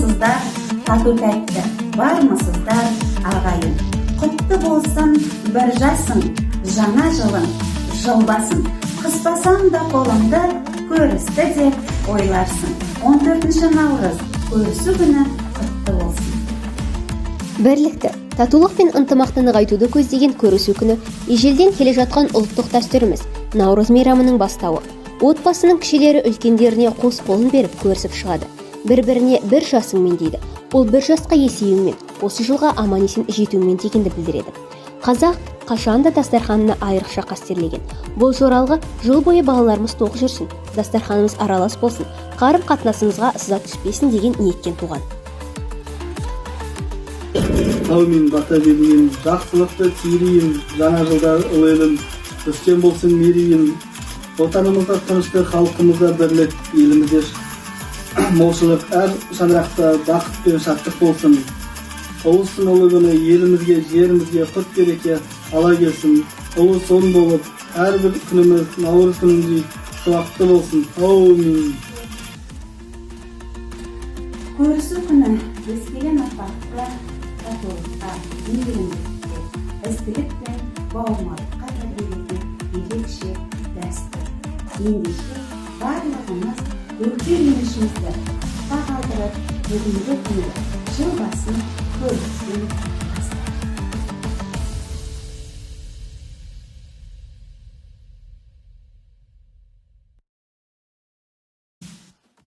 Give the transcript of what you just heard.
бармысыздар, тату тәтті бармысыздар, ағайын. Құтты болсын бір жасың, жаңа жылың, жыл басың. Қыспасаң да қолыңды, көрісті деп ойларсың. 14 наурыз көрісу күні құтты болсын. Бірлікті, татулық пен ынтымақты нығайтуды көздеген көрісу күні ежелден келе жатқан ұлттық дәстүріміз наурыз мейрамының бастауы. Отбасының кішілері үлкендеріне қос қолын беріп көрісіп шығады. Бір-біріне бір жасыңмен дейді. Ол бір жасқа есеюіңмен, осы жылға аман-есен жетуіңмен дегенді білдіреді. Қазақ қашанда дастарханына айрықша қастерлеген. Бұл жоралғы жыл бойы балаларымыз тоқ жүрсін, дастарханымыз аралас болсын, қарым-қатынасымызға сызат түспесін деген ниеттен туған. Әумин бата берейін, жақсылықты тиірейін, жаңа жылда ұлылым, өскен болсын мерейін. Отанымызда тыныштық, халқымызда бірлік, елімізде молшылық, әр шаңырақта бақыт пен шаттық болсын. Ұлыстың ұлы күні елімізге, жерімізге құт береке ала келсін. Ұлы сон болып, әрбір күніміз наурыз күніндей қуатты болсын. Әумин. Көрісу күні өскелең ұрпаққа татулыққа, мейірімділікке, ізгілік пен бауырмалдыққа тәрбиелейтін ерекше дәстүр. Ендеше барлығымыз өткен енішімізді құтқа қалдырып, бүгінгі күнді жыл басын көрісу